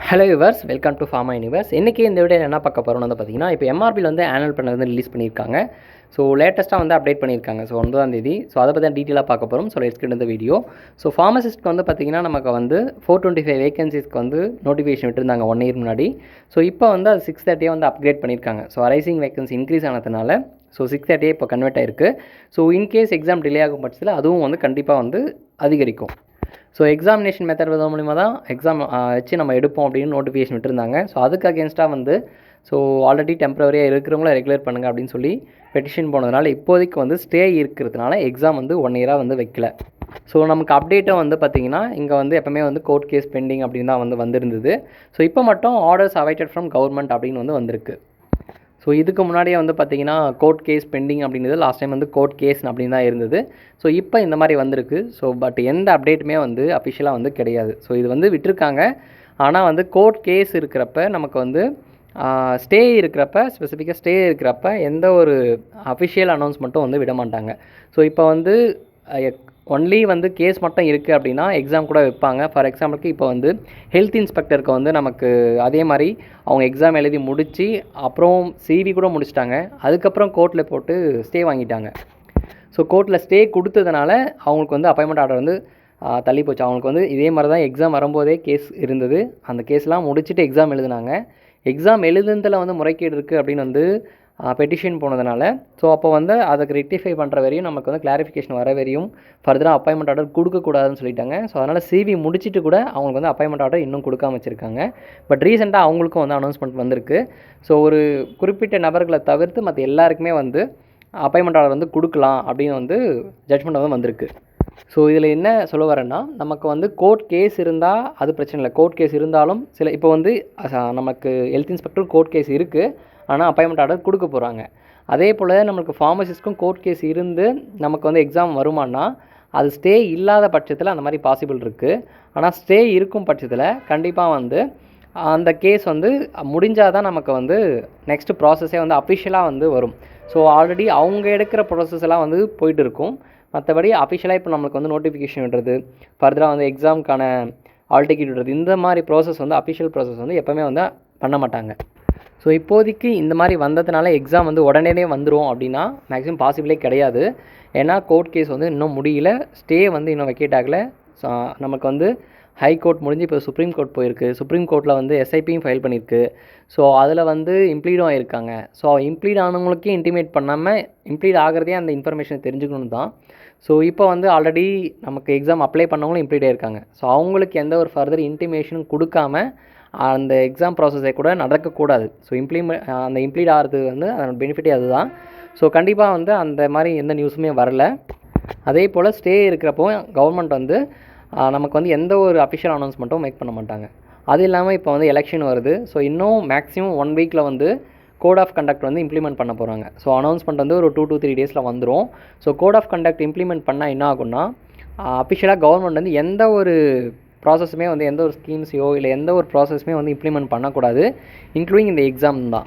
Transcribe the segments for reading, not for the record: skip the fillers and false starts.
Hello yours, welcome to pharma universe. இன்றைக்கி இந்த video என்ன பார்க்க போகிறோம்னு வந்து பார்த்தீங்கன்னா, இப்போ எம்ஆர்பியில் வந்து ஆனுவல் பிளான் வந்து ரிலீஸ் பண்ணியிருக்காங்க. ஸோ லேட்டஸ்ட்டாக வந்து அப்டேட் பண்ணியிருக்காங்க. ஸோ 9ஆம் தேதி. ஸோ அதை பற்றி தான் டீட்டெயிலாக பார்க்க போகிறோம். ஸோ லெட்ஸ் கெட் இந்த வீடியோ. ஸோ ஃபார்மசிஸ்ட்க்கு வந்து பார்த்தீங்கன்னா, நமக்கு வந்து 425 வேகன்சிஸ்க்கு வந்து நோட்டிஃபிகேஷன் விட்டுருந்தாங்க 1 இயர் முன்னாடி. ஸோ இப்போ வந்து அது 630 வந்து அப்கிரேட் பண்ணியிருக்காங்க. ஸோ அரைசிங் வேகன்சி இன்க்ரீஸ் ஆனதுனால ஸோ 630 இப்போ கன்வெர்ட் ஆயிருக்கு. ஸோ இன்கேஸ் எக்ஸாம் டிலே ஆகும் பட்சத்தில் அதுவும் வந்து கண்டிப்பாக வந்து அதிகரிக்கும். ஸோ எக்ஸாமினேஷன் மெத்தட் மூலிமா தான் எக்ஸாம் வச்சு நம்ம எடுப்போம் அப்படின்னு நோட்டிஃபிகேஷன் விட்டுருந்தாங்க. ஸோ அதுக்கு அகேன்ஸ்டாக வந்து ஸோ ஆல்ரெடி டெம்பரவரியாக இருக்கிறவங்கள ரெகுலேட் பண்ணுங்கள் அப்படின்னு சொல்லி பெட்டிஷன் போனதுனால இப்போதைக்கு வந்து ஸ்டே இருக்கிறதுனால எக்ஸாம் வந்து 1 இயராக வந்து வைக்கல. ஸோ நமக்கு அப்டேட்டும் வந்து பார்த்திங்கன்னா இங்கே வந்து எப்போவுமே வந்து கோர்ட் கேஸ் பெண்டிங் அப்படின்னு தான் வந்து வந்திருந்தது. ஸோ இப்போ மட்டும் ஆர்டர்ஸ் அவைட்டட் ஃப்ரம் கவர்மெண்ட் அப்படின்னு வந்து வந்திருக்கு. ஸோ இதுக்கு முன்னாடியே வந்து பார்த்திங்கன்னா கோர்ட் கேஸ் பெண்டிங் அப்படின்றது லாஸ்ட் டைம் வந்து கோர்ட் கேஸ் அப்படின்னு தான் இருந்தது. ஸோ இப்போ இந்த மாதிரி வந்திருக்கு. ஸோ பட் எந்த அப்டேட்டுமே வந்து அஃபிஷியலாக வந்து கிடையாது. ஸோ இது வந்து விட்டுருக்காங்க. ஆனால் வந்து கோர்ட் கேஸ் இருக்கிறப்ப நமக்கு வந்து ஸ்டே இருக்கிறப்ப ஸ்பெசிஃபிக்காக ஸ்டே இருக்கிறப்ப எந்த ஒரு அஃபிஷியல் அனௌன்ஸ்மெண்ட்டும் வந்து விட மாட்டாங்க. ஸோ இப்போ வந்து ஒன்லி வந்து கேஸ் மட்டும் இருக்குது அப்படின்னா எக்ஸாம் கூட வைப்பாங்க. ஃபார் எக்ஸாம்பிளுக்கு இப்போ வந்து ஹெல்த் இன்ஸ்பெக்டருக்கு வந்து நமக்கு அதே மாதிரி அவங்க எக்ஸாம் எழுதி முடித்து அப்புறம் சிவி கூட முடிச்சிட்டாங்க. அதுக்கப்புறம் கோர்ட்டில் போட்டு ஸ்டே வாங்கிட்டாங்க. ஸோ கோர்ட்டில் ஸ்டே கொடுத்ததுனால அவங்களுக்கு வந்து அப்பாயின்மெண்ட் ஆர்டர் வந்து தள்ளி போச்சு. அவங்களுக்கு வந்து இதே மாதிரி தான் எக்ஸாம் வரும்போதே கேஸ் இருந்தது. அந்த கேஸ்லாம் முடிச்சுட்டு எக்ஸாம் எழுதுனாங்க. எக்ஸாம் எழுதுனதில் வந்து முறைகேடு இருக்குது அப்படின்னு வந்து பெட்டிஷன் போனதுனால ஸோ அப்போ வந்து அதுக்கு ரெக்டிஃபை பண்ணுற வரையும் நமக்கு வந்து கிளாரிஃபிகேஷன் வர வரையும் ஃபர்தராக அப்பாயின்மெண்ட் ஆர்டர் கொடுக்கக்கூடாதுன்னு சொல்லிட்டாங்க. ஸோ அதனால் சிவி முடிச்சுட்டு கூட அவங்களுக்கு வந்து அப்பாயின்மெண்ட் ஆர்டர் இன்னும் கொடுக்காம வச்சுருக்காங்க. பட் ரீசெண்டாக அவங்களுக்கும் வந்து அனௌன்ஸ்மெண்ட் வந்திருக்கு. ஸோ ஒரு குறிப்பிட்ட நபர்களை தவிர்த்து மற்ற எல்லாருக்குமே வந்து அப்பாயின்மெண்ட் ஆர்டர் வந்து கொடுக்கலாம் அப்படின்னு வந்து ஜட்ஜ்மெண்ட் வந்து வந்திருக்கு. ஸோ இதில் என்ன சொல்ல வரேன்னா, நமக்கு வந்து கோர்ட் கேஸ் இருந்தால் அது பிரச்சனை இல்லை. கோர்ட் கேஸ் இருந்தாலும் சில இப்போ வந்து நமக்கு ஹெல்த் இன்ஸ்பெக்டர் கோர்ட் கேஸ் இருக்குது, ஆனால் அப்பாயின்மெண்ட் ஆர்டர் கொடுக்க போகிறாங்க. அதே போல் நம்மளுக்கு ஃபார்மசிஸ்ட்க்கும் கோர்ட் கேஸ் இருந்து நமக்கு வந்து எக்ஸாம் வருமானா அது ஸ்டே இல்லாத பட்சத்தில் அந்த மாதிரி பாசிபிள் இருக்குது. ஆனால் ஸ்டே இருக்கும் பட்சத்தில் கண்டிப்பாக வந்து அந்த கேஸ் வந்து முடிஞ்சால் தான் நமக்கு வந்து நெக்ஸ்ட்டு ப்ராசஸே வந்து அஃபிஷியலாக வந்து வரும். ஸோ ஆல்ரெடி அவங்க எடுக்கிற ப்ராசஸ் எல்லாம் வந்து போயிட்டு இருக்கும். மற்றபடி அஃபிஷியலாக இப்போ நம்மளுக்கு வந்து நோட்டிஃபிகேஷன் விடுறது, ஃபர்தராக வந்து எக்ஸாமுக்கான ஆல் டிக்கெட் விடுறது, இந்த மாதிரி ப்ராசஸ் வந்து அஃபிஷியல் ப்ராசஸ் வந்து எப்போவுமே வந்து பண்ண மாட்டாங்க. ஸோ இப்போதைக்கு இந்த மாதிரி வந்ததுனால எக்ஸாம் வந்து உடனே வந்துடும் அப்படின்னா மேக்ஸிமம் பாசிபிளே கிடையாது. ஏன்னா கோர்ட் கேஸ் வந்து இன்னும் முடியல, ஸ்டே வந்து இன்னும் வெக்கேட் ஆகலை. ஸோ நமக்கு வந்து ஹை கோர்ட் முடிஞ்சு இப்போ சுப்ரீம் கோர்ட் போயிருக்கு. சுப்ரீம் கோர்ட்டில் வந்து எஸ்ஐபியும் ஃபைல் பண்ணியிருக்கு. ஸோ அதில் வந்து இம்ப்ளீடும் ஆகிருக்காங்க. ஸோ இம்ப்ளீட் ஆனவங்களுக்கே இன்டிமேட் பண்ணாமல் இம்ப்ளீட் ஆகிறதே அந்த இன்ஃபர்மேஷனை தெரிஞ்சுக்கணும் தான். ஸோ இப்போ வந்து ஆல்ரெடி நமக்கு எக்ஸாம் அப்ளை பண்ணவங்களும் இம்ப்ளீட் ஆகிருக்காங்க. ஸோ அவங்களுக்கு எந்த ஒரு ஃபர்தர் இன்டிமேஷனும் கொடுக்காம அந்த எக்ஸாம் ப்ராசஸை கூட நடக்கக்கூடாது. ஸோ அந்த இம்ப்ளீட் ஆகிறது வந்து அதோட பெனிஃபிட்டே அதுதான். ஸோ கண்டிப்பாக வந்து அந்த மாதிரி எந்த நியூஸுமே வரல. அதே போல் ஸ்டே இருக்கிறப்போ கவர்மெண்ட் வந்து நமக்கு வந்து எந்த ஒரு அஃபிஷியல் அனௌன்ஸ்மெண்ட்டும் மேக் பண்ண மாட்டாங்க. அது இல்லாமல் இப்போ வந்து எலெக்ஷன் வருது. ஸோ இன்னும் மேக்ஸிமம் 1 வீக்கில் வந்து கோட் ஆஃப் கண்டக்ட் வந்து இம்ப்ளிமெண்ட் பண்ண போகிறாங்க. ஸோ அனௌன்ஸ்மெண்ட் வந்து ஒரு 2 to 3 டேஸில் வந்துடும். So code of conduct implement பண்ணால் என்ன ஆகும்னா அஃபிஷியலாக கவர்மெண்ட் வந்து எந்த ஒரு ப்ராசஸுமே வந்து எந்த ஒரு ஸ்கீம்ஸையோ இல்லை எந்த ஒரு ப்ராசஸுமே வந்து இம்ப்ளிமெண்ட் பண்ணக்கூடாது, இன்க்ளூடிங் இந்த எக்ஸாம் தான்.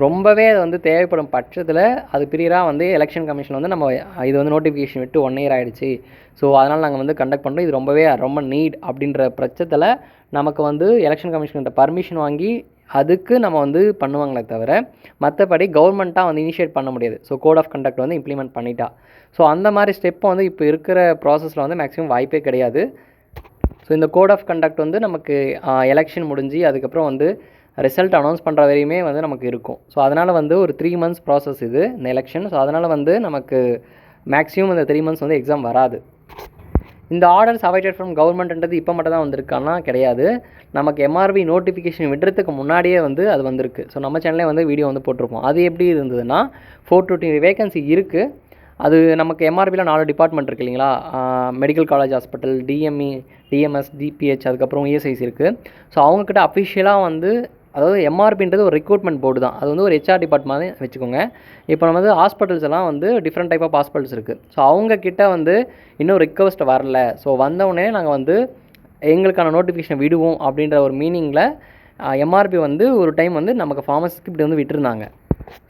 ரொம்பவே அது வந்து தேவைப்படும் பட்சத்தில் அது பீரியடாக வந்து எலெக்ஷன் கமிஷன் வந்து நம்ம இது வந்து நோட்டிஃபிகேஷன் விட்டு 1 இயர் ஆகிடுச்சு, ஸோ அதனால் நாங்கள் வந்து கண்டக்ட் பண்ணுறோம், இது ரொம்ப நீட் அப்படின்ற பட்சத்தில் நமக்கு வந்து எலெக்ஷன் கமிஷன்கிட்ட பர்மிஷன் வாங்கி அதுக்கு நம்ம வந்து பண்ணுவாங்களே தவிர மற்றபடி கவர்மெண்ட்டாக வந்து இனிஷியேட் பண்ண முடியாது. ஸோ கோட் ஆஃப் கண்டக்ட் வந்து இம்ப்ளிமெண்ட் பண்ணிட்டா. ஸோ அந்த மாதிரி ஸ்டெப்பை வந்து இப்போ இருக்கிற ப்ராசஸில் வந்து மேக்ஸிமம் வாய்ப்பே கிடையாது. ஸோ இந்த கோட் ஆஃப் கண்டக்ட் வந்து நமக்கு எலெக்ஷன் முடிஞ்சு அதுக்கப்புறம் வந்து ரிசல்ட் அனௌன்ஸ் பண்ணுற வரையுமே வந்து நமக்கு இருக்கும். ஸோ அதனால் வந்து ஒரு 3 months ப்ராசஸ் இது இந்த எலெக்ஷன். ஸோ அதனால் வந்து நமக்கு மேக்ஸிமம் இந்த 3 months வந்து எக்ஸாம் வராது. இந்த ஆர்டர்ஸ் அவைட்டட் ஃப்ரம் கவர்மெண்ட்ன்றது இப்போ மட்டும் தான் வந்திருக்கானா கிடையாது. நமக்கு எம்ஆர்பி நோட்டிஃபிகேஷன் விடுறதுக்கு முன்னாடியே வந்து அது வந்திருக்கு. ஸோ நம்ம சேனல்லே வந்து வீடியோ வந்து போட்டிருப்போம். அது எப்படி இருந்ததுன்னா 420 வேகன்சி இருக்குது. அது நமக்கு எம்ஆர்பியில் 4 டிபார்ட்மெண்ட் இருக்குது இல்லைங்களா, medical college hospital, DME, DMS, DPH, அதுக்கப்புறம் இஎஸ்ஐசி இருக்குது. ஸோ அவங்கக்கிட்ட அஃபிஷியலாக வந்து அதாவது எம்ஆர்பின்றது ஒரு ரெக்ரூட்மெண்ட் போர்டு தான். அது வந்து ஒரு ஹெச்ஆர் டிபார்ட்மெண்ட் வச்சுக்கோங்க. இப்போ நம்ம வந்து ஹாஸ்பிட்டல்ஸ் எல்லாம் வந்து டிஃப்ரெண்ட் டைப் ஆஃப் ஹாஸ்பிட்டல்ஸ் இருக்குது. ஸோ அவங்கக்கிட்ட வந்து இன்னும் ரிக்வஸ்ட் வரல. ஸோ வந்தவுடனே நாங்கள் வந்து எங்களுக்கான நோட்டிஃபிகேஷன் விடுவோம் அப்படின்ற ஒரு மீனிங்கில் எம்ஆர்பி வந்து ஒரு டைம் வந்து நமக்கு ஃபார்மசிஸ்க்கு இப்படி வந்து விட்டுருந்தாங்க.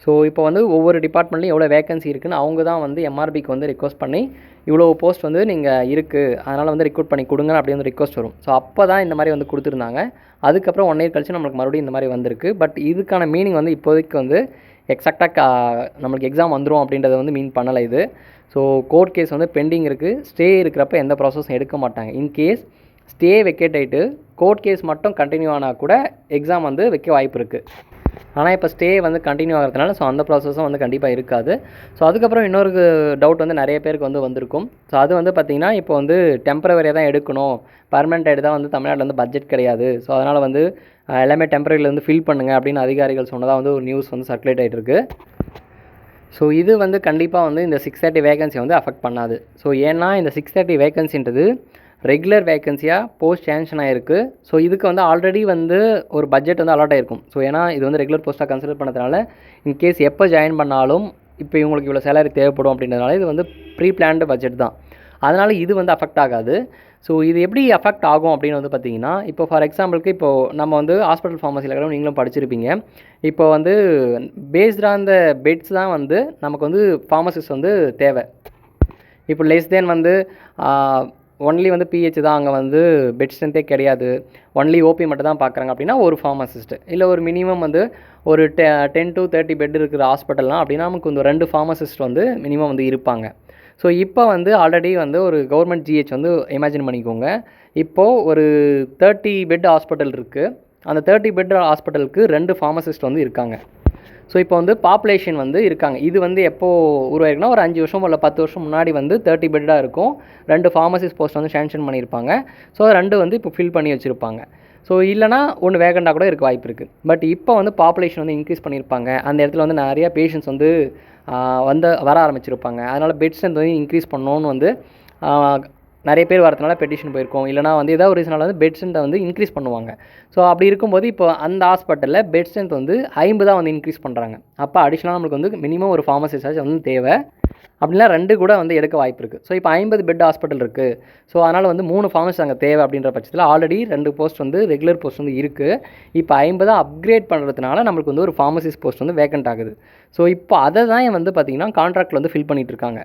ஸோ இப்போ வந்து ஒவ்வொரு டிபார்ட்மெண்ட்லையும் எவ்வளோ வேகன்சி இருக்குன்னு அவங்க தான் வந்து எம்ஆர்பிக்கு வந்து ரிக்வஸ்ட் பண்ணி இவ்வளோ போஸ்ட் வந்து நீங்கள் இருக்குது, அதனால் வந்து ரிக்ரூட் பண்ணி கொடுங்க அப்படி வந்து ரிக்வஸ்ட் வரும். ஸோ அப்போ தான் இந்த மாதிரி வந்து கொடுத்துருந்தாங்க. அதுக்கப்புறம் 1 இயர் கழிச்சு நம்மளுக்கு மறுபடியும் இந்த மாதிரி வந்திருக்கு. பட் இதுக்கான மீனிங் வந்து இப்போதைக்கு வந்து எக்ஸாக்டாக நம்மளுக்கு எக்ஸாம் வந்துடும் அப்படின்றத வந்து மீன் பண்ணலை இது. ஸோ கோர்ட் கேஸ் வந்து பெண்டிங் இருக்குது. ஸ்டே இருக்கிறப்ப எந்த ப்ராசஸும் எடுக்க மாட்டாங்க. இன்கேஸ் ஸ்டே வெக்கேட் ஆகிட்டு கோர்ட் கேஸ் மட்டும் கண்டினியூ ஆனால் கூட எக்ஸாம் வந்து வைக்க வாய்ப்பு இருக்குது. ஆனால் இப்போ ஸ்டே வந்து கண்டினியூ ஆகிறதுனால ஸோ அந்த ப்ராசஸும் வந்து கண்டிப்பாக இருக்காது. ஸோ அதுக்கப்புறம் இன்னொரு டவுட் வந்து நிறைய பேருக்கு வந்து வந்திருக்கும். ஸோ அது வந்து பார்த்திங்கன்னா இப்போ வந்து டெம்பரவரியாக தான் எடுக்கணும், பர்மனெண்ட் ஆகிட்டு தான் வந்து தமிழ்நாட்டில் வந்து பட்ஜெட் கிடையாது, ஸோ அதனால் வந்து எல்லாமே டெம்பரரியில் வந்து ஃபில் பண்ணுங்கள் அப்படின்னு அதிகாரிகள் சொன்னதாக வந்து ஒரு நியூஸ் வந்து சர்க்குலேட் ஆகிட்டு இருக்குது. ஸோ இது வந்து கண்டிப்பாக வந்து இந்த 630 வேகன்சி வந்து அஃபெக்ட் பண்ணாது. ஸோ ஏன்னா இந்த 630 வேகன்சின்றது ரெகுலர் வேகன்சியாக போஸ்ட் சேங்ஷன் ஆகிருக்கு. ஸோ இதுக்கு வந்து ஆல்ரெடி வந்து ஒரு பட்ஜெட் வந்து அலாட் ஆகிருக்கும். ஸோ ஏன்னா இது வந்து ரெகுலர் போஸ்ட்டாக கன்சிடர் பண்ணதுனால இன்கேஸ் எப்போ ஜாயின் பண்ணாலும் இப்போ இவங்களுக்கு இவ்வளோ சேலரி தேவைப்படும் அப்படின்றதுனால இது வந்து ப்ரீ பிளான்டு பட்ஜெட் தான். அதனால் இது வந்து அஃபெக்ட் ஆகாது. ஸோ இது எப்படி அஃபெக்ட் ஆகும் அப்படின்னு வந்து பார்த்திங்கன்னா, இப்போ ஃபார் எக்ஸாம்பிளுக்கு இப்போது நம்ம வந்து ஹாஸ்பிட்டல் ஃபார்மசியில் கூட நீங்களும் படிச்சிருப்பீங்க. இப்போ வந்து பேஸ்ட் ஆன் த பெட்ஸ் தான் வந்து நமக்கு வந்து ஃபார்மசிஸ்ட் வந்து தேவை. இப்போ லெஸ் தென் வந்து ஒன்லி வந்து பிஹெச் தான், அங்கே வந்து பெட் ஸ்ட்ரென்த்தே கிடையாது, ஒன்லி ஓபி மட்டும் தான் பார்க்குறாங்க அப்படின்னா ஒரு ஃபார்மசிஸ்ட்டு, இல்லை ஒரு மினிமம் வந்து ஒரு 10 to 30 பெட் இருக்கிற ஹாஸ்பிட்டல்லாம் அப்படின்னா நமக்கு வந்து 2 ஃபார்மசிஸ்ட் வந்து மினிமம் வந்து இருப்பாங்க. ஸோ இப்போ வந்து ஆல்ரெடி வந்து ஒரு கவர்மெண்ட் ஜிஹெச் வந்து இமேஜின் பண்ணிக்கோங்க. இப்போது ஒரு 30 பெட் ஹாஸ்பிட்டல் இருக்குது. அந்த 30 பெட் ஹாஸ்பிட்டலுக்கு 2 ஃபார்மசிஸ்ட் வந்து இருக்காங்க. ஸோ இப்போ வந்து பாப்புலேஷன் வந்து இருக்காங்க. இது வந்து எப்போது உருவாயிருக்குன்னா ஒரு 5 வருஷம் இல்லை 10 வருஷம் முன்னாடி வந்து 30 பெட்டாக இருக்கும். 2 ஃபார்மசிஸ்ட் போஸ்ட் வந்து சேங்ஷன் பண்ணியிருப்பாங்க. ஸோ 2 வந்து இப்போ ஃபில் பண்ணி வச்சுருப்பாங்க. ஸோ இல்லைனா ஒன்று வேகண்டாக கூட இருக்க வாய்ப்பு இருக்குது. பட் இப்போ வந்து பாப்புலேஷன் வந்து இன்க்ரீஸ் பண்ணியிருப்பாங்க. அந்த இடத்துல வந்து நிறையா பேஷண்ட்ஸ் வந்து வர ஆரம்பிச்சிருப்பாங்க. அதனால் பெட் ஸ்ட்ரென்த் வந்து இன்க்ரீஸ் பண்ணணும்னு வந்து நிறைய பேர் வரதுனால பெட்டிஷன் போயிருக்கோம். இல்லைனா வந்து ஏதாவது ஒரு ரீசனால் வந்து பெட் ஸ்ட்ரென்த்தை வந்து இன்க்ரீஸ் பண்ணுவாங்க. ஸோ அப்படி இருக்கும்போது இப்போ அந்த ஹாஸ்பிட்டலில் பெட் ஸ்ட்ரென்த் வந்து 50 வந்து இன்க்ரீஸ் பண்ணுறாங்க. அப்போ அடிஷ்னலாக நம்மளுக்கு வந்து மினிமம் ஒரு ஃபார்மசிஸ்ட் வந்து தேவை. அப்படின்னா 2 கூட வந்து எடுக்க வாய்ப்பு இருக்குது. ஸோ இப்போ 50 பெட் ஹாஸ்பிட்டல் இருக்குது. ஸோ அதனால் வந்து 3 ஃபார்மசிஸ்ட் அங்கே தேவை அப்படின்ற பட்சத்தில் ஆல்ரெடி 2 போஸ்ட் வந்து ரெகுலர் போஸ்ட் வந்து இருக்குது. இப்போ 50 அப்கிரேட் பண்ணுறதுனால நம்மளுக்கு வந்து ஒரு ஃபார்மசிஸ்ட் போஸ்ட் வந்து வேக்கண்ட் ஆகுது. ஸோ இப்போ அதை தான் வந்து பார்த்திங்கன்னா கான்ட்ராக்டில் வந்து ஃபில் பண்ணிகிட்டு இருக்காங்க.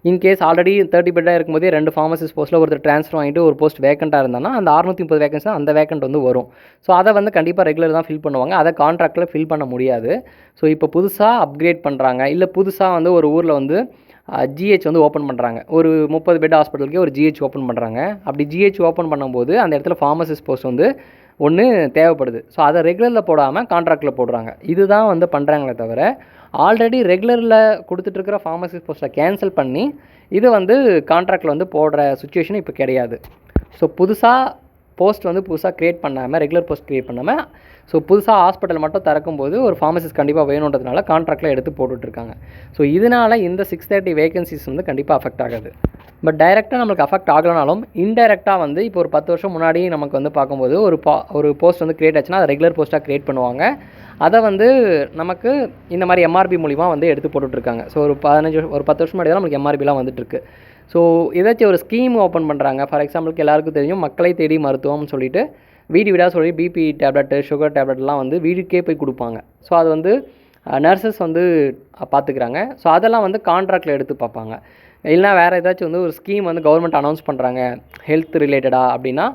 இன்கேஸ் ஆல்ரெடி 30 பெட்டாக இருக்கும்போதே 2 ஃபார்மசிஸ்ட் போஸ்ட்டில் ஒருத்தர் ட்ரான்ஸ்ஃபர் வாங்கிட்டு ஒரு போஸ்ட் வேக்கண்ட்டாக இருந்தாங்கன்னா அந்த 630 வேகன்சி தான் அந்த வேக்கண்ட் வந்து வரும். ஸோ அதை வந்து கண்டிப்பாக ரெகுலர் தான் ஃபில் பண்ணுவாங்க. அதை கான்ட்ராக்டில் ஃபில் பண்ண முடியாது. ஸோ இப்போ புதுசாக அப்கிரேட் பண்ணுறாங்க, இல்லை புதுசாக வந்து ஒரு ஊரில் வந்து ஜிஹெச் வந்து ஓப்பன் பண்ணுறாங்க. ஒரு 30 பெட் ஹாஸ்பிட்டலுக்கே ஒரு ஜிஹெச் ஓப்பன் பண்ணுறாங்க. அப்படி ஜிஹெச் ஓப்பன் பண்ணும்போது அந்த இடத்துல ஃபார்மசிஸ்ட் போஸ்ட் வந்து ஒன்று தேவைப்படுது. ஸோ அதை ரெகுலரில் போடாமல் கான்ட்ராக்டில் போடுறாங்க. இதுதான் வந்து பண்ணுறாங்களே தவிர ஆல்ரெடி ரெகுலரில் கொடுத்துட்ருக்கிற ஃபார்மசிஸ்ட் போஸ்ட்டை கேன்சல் பண்ணி இது வந்து கான்ட்ராக்டில் வந்து போடுற சுச்சுவேஷன் இப்போ கிடையாது. ஸோ போஸ்ட் வந்து புதுசாக க்ரியேட் பண்ணாமல், ரெகுலர் போஸ்ட் க்ரியேட் பண்ணாமல், ஸோ புதுசாக ஹாஸ்பிட்டல் மட்டும் திறக்கும்போது ஒரு ஃபார்மசிஸ்ட் கண்டிப்பாக வேணுன்றதுனால கான்ட்ராக்டில் எடுத்து போட்டுட்ருக்காங்க. ஸோ இதனால் இந்த 630 வேகன்சிஸ் வந்து கண்டிப்பாக அஃபெக்ட் ஆகாது. பட் டைரெக்டாக நம்மளுக்கு அஃபெக்ட் ஆகலனாலும் இன்டைரக்டாக வந்து இப்போ ஒரு 10 வருஷம் முன்னாடி நமக்கு வந்து பார்க்கும்போது ஒரு போஸ்ட் வந்து க்ரியேட் ஆச்சுன்னா அதை ரெகுலர் போஸ்ட்டாக க்ரியேட் பண்ணுவாங்க. அதை வந்து நமக்கு இந்த மாதிரி எம்ஆர்பி மூலிமா வந்து எடுத்து போட்டுட்ருக்காங்க. ஸோ ஒரு 10 வருஷம் முன்னாடி தான் நமக்கு எம்ஆர்பிலாம் வந்துட்டுருக்கு. ஸோ ஏதாச்சும் ஒரு ஸ்கீம் ஓப்பன் பண்ணுறாங்க. ஃபார் எக்ஸாம்பிளுக்கு எல்லாருக்கும் தெரியும் மக்களை தேடி மருத்துவம்னு சொல்லிட்டு வீடாக சொல்லி பிபி டேப்லெட்டு, சுகர் டேப்லெட்லாம் வந்து வீடுக்கே போய் கொடுப்பாங்க. ஸோ அது வந்து நர்சஸ் வந்து பார்த்துக்கிறாங்க. ஸோ அதெல்லாம் வந்து கான்ட்ராக்டில் எடுத்து பார்ப்பாங்க. இல்லைனா வேறு ஏதாச்சும் வந்து ஒரு ஸ்கீம் வந்து கவர்மெண்ட் அனௌன்ஸ் பண்ணுறாங்க ஹெல்த் ரிலேட்டடாக அப்படின்னா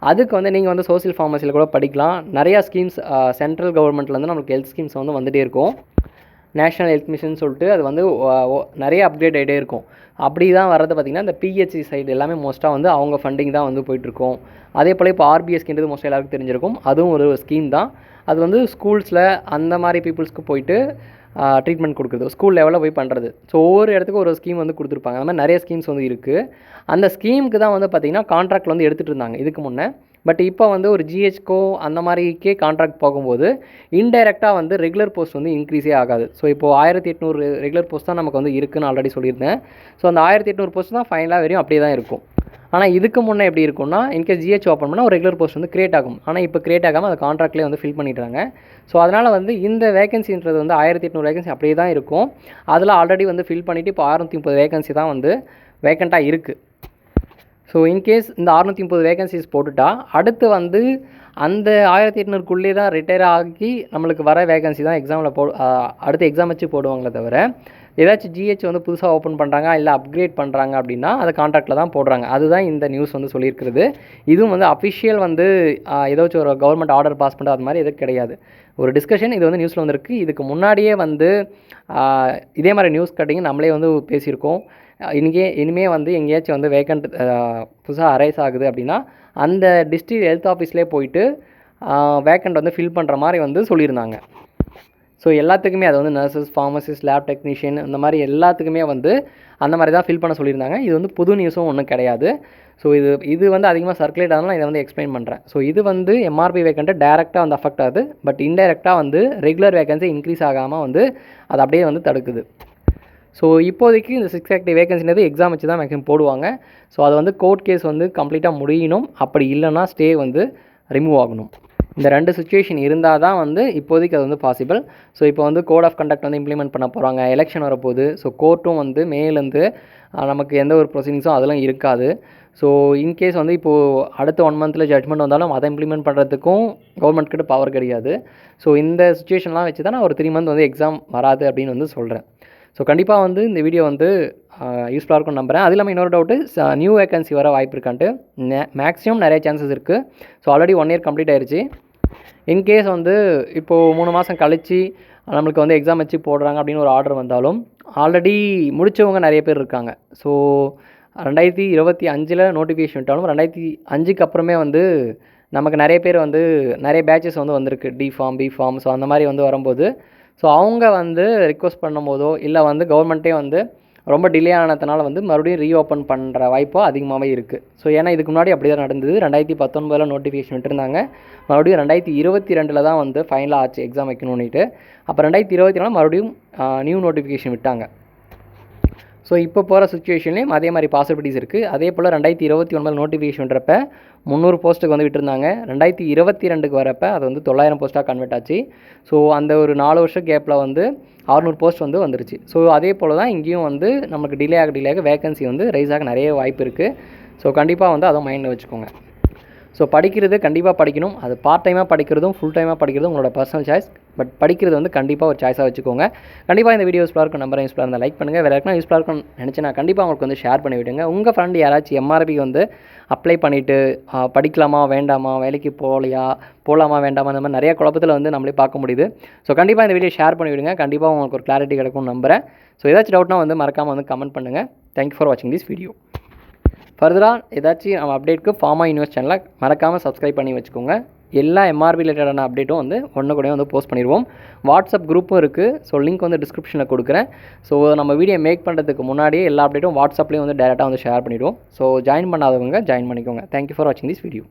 அதுக்கு வந்து நீங்கள் வந்து சோசியல் ஃபார்மசியில் கூட படிக்கலாம். நிறையா ஸ்கீம்ஸ் சென்ட்ரல் கவர்மெண்ட்லேருந்து நம்மளுக்கு ஹெல்த் ஸ்கீம்ஸ் வந்து வந்துகிட்டே இருக்கும். நேஷ்னல் ஹெல்த் மிஷன் சொல்லிட்டு அது வந்து நிறைய அப்கிரேட் ஆகிட்டே இருக்கும். அப்படி தான் வர்றது பார்த்திங்கன்னா இந்த பிஹெச்சி சைடு எல்லாமே மோஸ்ட்டாக வந்து அவங்க ஃபண்டிங் தான் வந்து போயிட்டுருக்கோம். அதே போல் இப்போ ஆர்பிஎஸ்கின்றது மோஸ்ட்டாக எல்லாருக்கும் தெரிஞ்சிருக்கும். அதுவும் ஒரு ஸ்கீம் தான். அது வந்து ஸ்கூல்ஸில் அந்த மாதிரி பீப்புள்ஸ்க்கு போயிட்டு ட்ரீட்மெண்ட் கொடுக்குறது, ஸ்கூல் லெவலில் போய் பண்ணுறது. ஸோ ஒவ்வொரு இடத்துக்கும் ஒரு ஸ்கீம் வந்து கொடுத்துருப்பாங்க. அந்த மாதிரி நிறைய ஸ்கீம்ஸ் வந்து இருக்குது. அந்த ஸ்கீமுக்கு தான் வந்து பார்த்திங்கன்னா கான்ட்ராக்டில் வந்து எடுத்துகிட்டு இருந்தாங்க இதுக்கு முன்னே. பட் இப்போ வந்து ஒரு ஜிஹெச்கோ அந்த மாதிரிக்கே கான்ட்ராக்ட் போகும்போது இன்டைரக்டாக வந்து ரெகுலர் போஸ்ட் வந்து இன்க்ரீஸே ஆகாது. ஸோ இப்போது 1800 ரெகுலர் போஸ்ட் தான் நமக்கு வந்து இருக்குதுன்னு ஆல்ரெடி சொல்லியிருந்தேன். ஸோ அந்த 1800 போஸ்ட் தான் ஃபைனலாக வரையும் அப்படியே தான் இருக்கும். ஆனால் இதுக்கு முன்னே எப்படி இருக்கும்னா இன்கேஸ் ஜிஹெச் ஓப்பன் பண்ணால் ஒரு ரெகுலர் போஸ்ட் வந்து க்ரியேட் ஆகும். ஆனால் இப்போ க்ரியேட் ஆகாமல் அதை கான்ட்ராக்ட்லேயே வந்து ஃபில் பண்ணிடுறாங்க. ஸோ அதனால் வந்து இந்த வேகன்சின்றது வந்து 1800 வேகன்சி அப்படியே தான் இருக்கும். அதில் ஆல்ரெடி வந்து ஃபில் பண்ணிவிட்டு இப்போ 630 வேகன்சி தான் வந்து வேக்கண்ட்டாக இருக்குது. ஸோ இன்கேஸ் இந்த 630 வேகன்சிஸ் போட்டுட்டா அடுத்து வந்து அந்த 1800க்குள்ளே தான் ரிட்டையர் ஆகி நம்மளுக்கு வர வேகன்சி தான் எக்ஸாமில் அடுத்து எக்ஸாம் வச்சு போடுவாங்களே தவிர ஏதாச்சும் ஜிஹெச் வந்து புதுசாக ஓப்பன் பண்ணுறாங்க இல்லை அப்கிரேட் பண்ணுறாங்க அப்படின்னா அதை கான்ட்ராக்டில் தான் போடுறாங்க. அதுதான் இந்த நியூஸ் வந்து சொல்லியிருக்கிறது. இதுவும் வந்து அஃபிஷியல் வந்து ஏதாச்சும் ஒரு கவர்மெண்ட் ஆர்டர் பாஸ் பண்ணுறது அது மாதிரி எதுவும் கிடையாது. ஒரு டிஸ்கஷன் இது வந்து நியூஸில் வந்திருக்கு. இதுக்கு முன்னாடியே வந்து இதே மாதிரி நியூஸ் கட்டிங் நம்மளே வந்து பேசியிருக்கோம். இனிமேல் வந்து எங்கேயாச்சும் வந்து வேக்கண்ட் புதுசாக அரைஸ் ஆகுது அப்படின்னா அந்த டிஸ்ட்ரிக்ட் ஹெல்த் ஆஃபீஸ்லேயே போயிட்டு வேக்கண்ட் வந்து ஃபில் பண்ணுற மாதிரி வந்து சொல்லியிருந்தாங்க. ஸோ எல்லாத்துக்குமே அது வந்து நர்சஸ், ஃபார்மசிஸ்ட், லேப் டெக்னீஷியன் இந்த மாதிரி எல்லாத்துக்குமே வந்து அந்த மாதிரி தான் ஃபில் பண்ண சொல்லியிருந்தாங்க. இது வந்து புது நியூஸும் ஒன்றும் கிடையாது. ஸோ இது வந்து அதிகமாக சர்க்குலேட் ஆனாலும் இதை வந்து எக்ஸ்பிளைன் பண்ணுறேன். ஸோ இது வந்து எம்ஆர்பி வேக்கண்ட்டை டேரெக்டாக வந்து அஃபெக்ட் ஆகுது. பட் இன்டைரக்டாக வந்து ரெகுலர் வேகன்சி இன்க்ரீஸ் ஆகாமல் வந்து அது அப்படியே வந்து தடுக்குது. ஸோ இப்போதைக்கு இந்த 680 வேகன்சினது எக்ஸாம் வச்சு தான் மேக்ஸிமம் போடுவாங்க. ஸோ அது வந்து கோர்ட் கேஸ் வந்து கம்ப்ளீட்டாக முடியணும். அப்படி இல்லைனா ஸ்டே வந்து ரிமூவ் ஆகணும். இந்த 2 சிச்சுவேஷன் இருந்தால் தான் வந்து இப்போதைக்கு அது வந்து பாசிபிள். ஸோ இப்போ வந்து கோட் ஆஃப் கண்டக்ட் வந்து இம்ப்ளிமெண்ட் பண்ண போகிறாங்க. எலெக்ஷன் வரப்போகுது. ஸோ கோர்ட்டும் வந்து மேலேருந்து நமக்கு எந்த ஒரு ப்ரொசீடிங்ஸும் அதெல்லாம் இருக்காது. ஸோ இன்கேஸ் வந்து இப்போது அடுத்த 1 மந்தில் ஜட்மெண்ட் வந்தாலும் அதை இம்ப்ளிமெண்ட் பண்ணுறதுக்கும் கவர்மெண்ட் கிட்ட பவர் கிடையாது. ஸோ இந்த சிச்சுவேஷன்லாம் வச்சு தான் நான் ஒரு 3 மந்த் வந்து எக்ஸாம் வராது அப்படின்னு வந்து சொல்கிறேன். ஸோ கண்டிப்பாக வந்து இந்த வீடியோ வந்து யூஸ்ஃபுல்லாக இருக்கும்னு நம்புகிறேன். அது இல்லாமல் இன்னொரு டவுட்டு, நியூ வேகன்சி வர வாய்ப்பு இருக்கான்ட்டு மேக்ஸிமம் நிறைய சான்சஸ் இருக்குது. ஸோ ஆல்ரெடி 1 இயர் கம்ப்ளீட் ஆயிடுச்சு. இன்கேஸ் வந்து இப்போது 3 மாதம் கழித்து நம்மளுக்கு வந்து எக்ஸாம் வச்சு போடுறாங்க அப்படின்னு ஒரு ஆர்டர் வந்தாலும் ஆல்ரெடி முடித்தவங்க நிறைய பேர் இருக்காங்க. ஸோ 2025 நோட்டிஃபிகேஷன் விட்டாலும் 2005க்கு அப்புறமே வந்து நமக்கு நிறைய பேர் வந்து நிறைய பேட்சஸ் வந்து வந்திருக்கு. D pharm, B pharm. So அந்த மாதிரி வந்து வரும்போது ஸோ அவங்க வந்து ரிக்வஸ்ட் பண்ணும்போதோ இல்லை வந்து கவர்மெண்ட்டே வந்து ரொம்ப டிலே ஆனதுனால வந்து மறுபடியும் ரீஓப்பன் பண்ணுற வாய்ப்போ அதிகமாகவே இருக்குது. ஸோ ஏன்னா இதுக்கு முன்னாடி அப்படி தான் நடந்தது. 2019 நோட்டிஃபிகேஷன் விட்டுருந்தாங்க. மறுபடியும் 2022 தான் வந்து ஃபைனலாக ஆச்சு எக்ஸாம் வைக்கணும்னுட்டு. அப்போ 2024 மறுபடியும் நியூ நோட்டிஃபிகேஷன் விட்டாங்க. ஸோ இப்போ போகிற சுச்சுவேஷன்லேயும் அதே மாதிரி பாசிபிலிட்டிஸ் இருக்குது. அதே போல் 2029 நோட்டிஃபிகேஷன் விட்றப்ப 300 போஸ்ட்டுக்கு வந்து விட்டுருந்தாங்க. 2022க்கு வரப்போ அது வந்து 900 போஸ்ட்டாக கன்வெர்ட் ஆச்சு. ஸோ அந்த ஒரு 4 வருஷம் கேப்பில் வந்து 600 போஸ்ட் வந்து வந்துருச்சு. ஸோ அதே போல் தான் இங்கேயும் வந்து நமக்கு டிலே ஆக வேகன்சி வந்து ரைஸ் ஆக நிறைய வாய்ப்பு இருக்குது. ஸோ கண்டிப்பாக வந்து அதை மைண்டில் வச்சுக்கோங்க. ஸோ படிக்கிறது கண்டிப்பாக படிக்கணும். அது பார்ட் டைமாக படிக்கிறதும் ஃபுல் டைமாக படிக்கிறதும் உங்களோட பர்சனல் சாய்ஸ். பட் படிக்கிறது வந்து கண்டிப்பாக ஒரு சாய்ஸாக வச்சுக்கோங்க. கண்டிப்பாக இந்த வீடியோ யூஸ்ஃபுல்லாக இருக்கும் நம்பர் யூஸ்ஃபுல்லாக இருந்தால் லைக் பண்ணுங்கள். வேறு யாருக்குன்னா யூஸ்ஃபுல்லாக இருக்கும்னு நினச்சினா கண்டிப்பாக உங்களுக்கு வந்து ஷேர் பண்ணி விடுங்க. உங்கள் ஃப்ரெண்டு யாராச்சும் எம்ஆர்பி வந்து அப்ளை பண்ணிவிட்டு படிக்கலாமா வேண்டாமா, வேலைக்கு போகலாமா வேண்டாமா, இந்த மாதிரி நிறைய குழப்பத்தில் வந்து நம்மளே பார்க்க முடியுது. ஸோ கண்டிப்பாக இந்த வீடியோ ஷேர் பண்ணி விடுங்க. கண்டிப்பாக உங்களுக்கு ஒரு கிளாரிட்டி கிடைக்கும்னு நம்புகிறேன். ஸோ ஏதாச்சும் டவுட்னா வந்து மறக்காமல் வந்து கமெண்ட் பண்ணுங்கள். தேங்க்யூ ஃபார் வாட்சிங் திஸ் வீடியோ. ஃபர்தராக ஏதாச்சும் நம்ம அப்டேட்க்கு ஃபார்மா யூனிவர்ஸ் சேனலை மறக்காமல் சப்ஸ்கிரைப் பண்ணி வச்சுக்கோங்க. எல்லா எம்ஆர்பி ரிலேட்டடான அப்டேட்டும் வந்து ஒன்று கூட வந்து போஸ்ட் பண்ணிடுவோம். வாட்ஸ்அப் குரூப்பும் இருக்குது. ஸோ லிங்க் வந்து டிஸ்கிரிப்ஷனில் கொடுக்குறேன். ஸோ நம்ம வீடியோ மேக் பண்ணுறதுக்கு முன்னாடியே எல்லா அப்டேட்டும் வாட்ஸ்அப்லேயும் வந்து டேரெக்டாக வந்து ஷேர் பண்ணிவிடுவோம். ஸோ ஜாயின் பண்ணாதவங்க ஜாயின் பண்ணிக்கோங்க. தேங்க்யூ ஃபார் வாட்சிங் திஸ் வீடியோ.